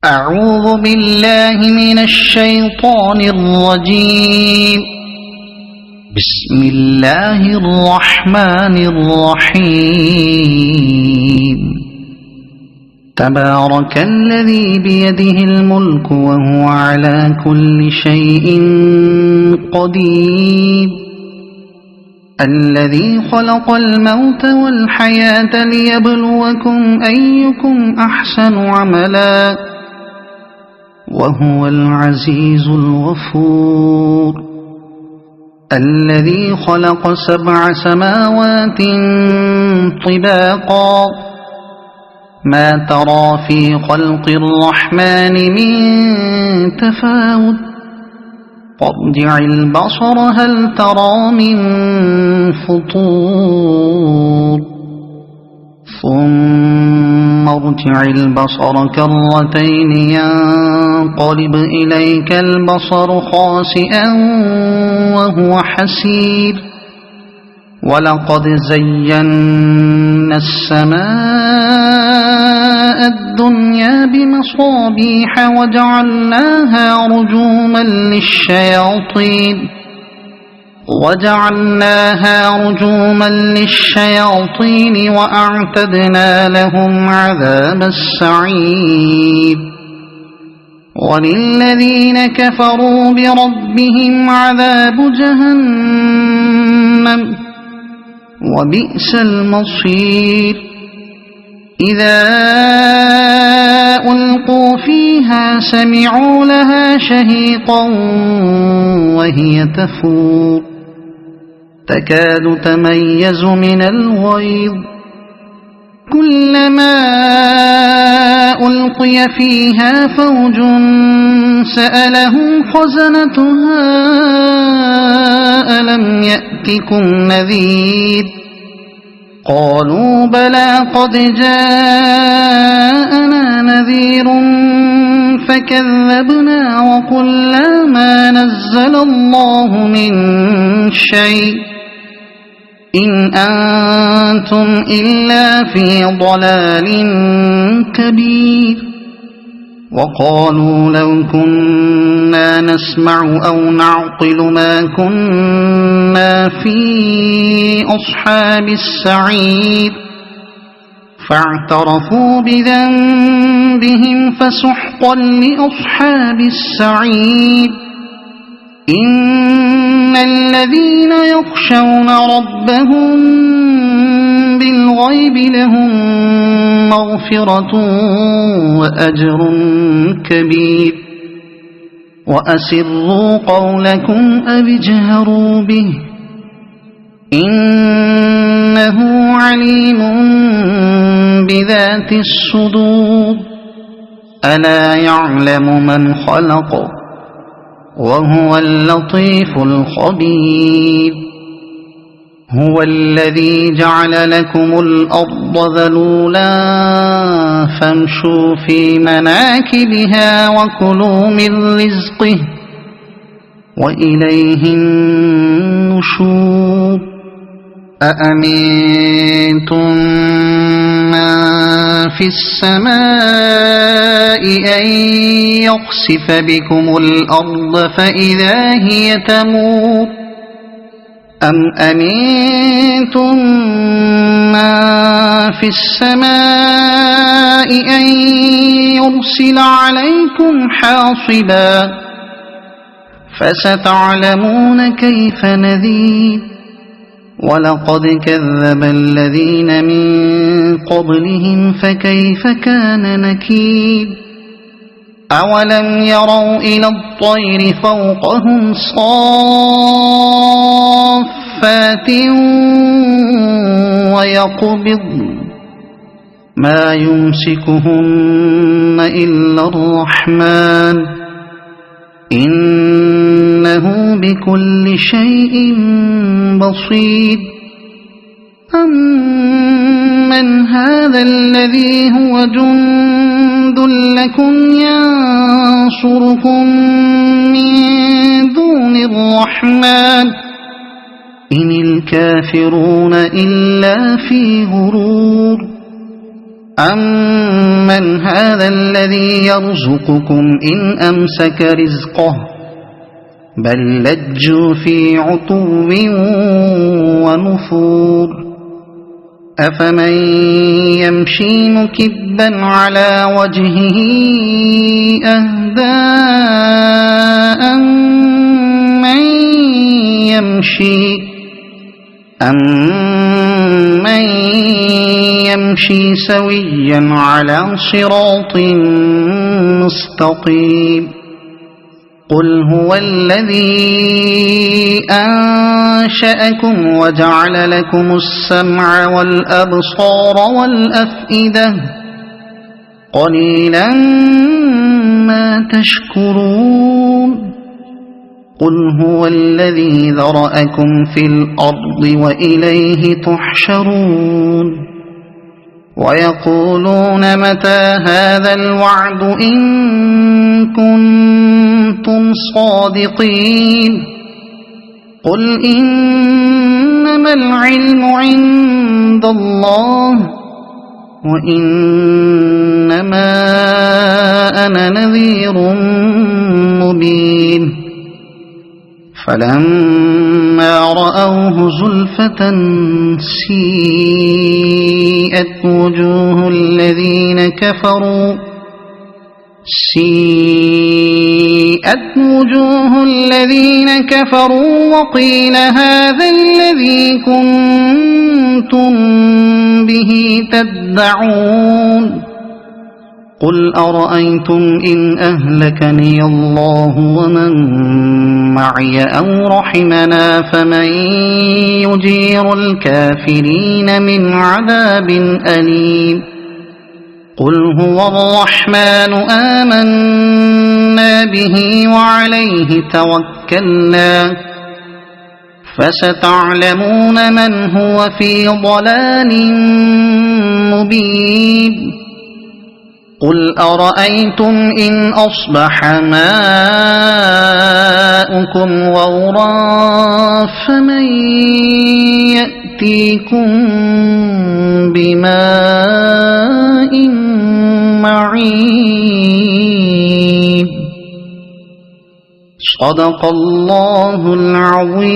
أعوذ بالله من الشيطان الرجيم. بسم الله الرحمن الرحيم. تبارك الذي بيده الملك وهو على كل شيء قدير. الذي خلق الموت والحياة ليبلوكم أيكم أحسن عملا وهو العزيز الغفور. الذي خلق 7 سماوات طباقا ما ترى في خلق الرحمن من تفاوت فارجع البصر هل ترى من فطور ثم ارجع البصر كرتين ينقلب إليك البصر خاسئا وهو حسير. ولقد زينا السماء الدنيا بمصابيح وجعلناها رجوما للشياطين وأعتدنا لهم عذاب السعير. وللذين كفروا بربهم عذاب جهنم وبئس المصير. إذا ألقوا فيها سمعوا لها شهيقا وهي تفور تكاد تميز من الغيظ. كلما ألقي فيها فوج سألهم خزنتها ألم يأتكم نذير قالوا بلى قد جاءنا نذير فكذبنا وقلنا ما نزل الله من شيء إن أنتم إلا في ضلال كبير. وقالوا لو كنا نسمع أو نعقل ما كنا في أصحاب السعير فاعترفوا بذنبهم فسحقا لأصحاب السعير. إن الذين يخشون ربهم بالغيب لهم مغفرة وأجر كبير. وأسروا قولكم أو اجهروا به إنه عليم بذات الصدور. ألا يعلم من خلق وهو اللطيف الخبير. هو الذي جعل لكم الأرض ذلولا فامشوا في مناكبها وكلوا من رزقه وإليه النشور. أأمنتم من في السماء أن يخسف بكم الأرض فإذا هي تمور أم أمنتم من في السماء أن يرسل عليكم حاصبا فستعلمون كيف نذير. ولقد كذب الذين من قبلهم فكيف كان نكير. أولم يروا إلى الطير فوقهم صافات ويقبضن ما يمسكهن إلا الرحمن إنه بكل شيء بصير. أمن هذا الذي هو جند لكم ينصركم من دون الرحمن إن الكافرون إلا في غرور. أَمَّنْ هَذَا الَّذِي يَرْزُقُكُمْ إِنْ أَمْسَكَ رِزْقَهُ بَل لَّجُّوا فِي عُتُوٍّ وَنُفُورٍ أَفَمَن يَمْشِي مُكِبًّا عَلَى وَجْهِهِ أَهْدَىٰ أَمَّن يَمْشِي سَوِيًّا عَلَى صِرَاطٍ مُّسْتَقِيمٍ قُلْ هُوَ الَّذِي أَنشَأَكُمْ وَجَعَلَ لَكُمُ السَّمْعَ وَالْأَبْصَارَ وَالْأَفْئِدَةَ قَلِيلًا مَّا تَشْكُرُونَ قُلْ هُوَ الَّذِي ذَرَأَكُمْ فِي الْأَرْضِ وَإِلَيْهِ تُحْشَرُونَ وَيَقُولُونَ مَتَىٰ هَٰذَا الْوَعْدُ إِن كُنتُمْ صَادِقِينَ قُلْ إِنَّمَا الْعِلْمُ عِندَ اللَّهِ وَإِنَّمَا أَنَا نَذِيرٌ مُّبِينٌ فَلَمَّا رَأَوْهُ زُلْفَةً سِيئَتْ وُجُوهُ الَّذِينَ كَفَرُوا وَقِيلَ هَٰذَا الَّذِي كُنتُم بِهِ تَدَّعُونَ قُلْ أَرَأَيْتُمْ إِنْ أَهْلَكَنِيَ اللَّهُ وَمَن مَّعِيَ أَوْ رَحِمَنَا فَمَن يُجِيرُ الْكَافِرِينَ مِنْ عَذَابٍ أَلِيمٍ قُلْ هُوَ الرَّحْمَٰنُ آمَنَّا بِهِ وَعَلَيْهِ تَوَكَّلْنَا فَسَتَعْلَمُونَ مَنْ هُوَ فِي ضَلَالٍ مُّبِينٍ قُلْ أَرَأَيْتُمْ إِنْ أَصْبَحَ مَاؤُكُمْ غَوْرًا فَمَن يَأْتِيكُم بِمَاءٍ مَّعِينٍ صَدَقَ اللَّهُ الْعَظِيمُ.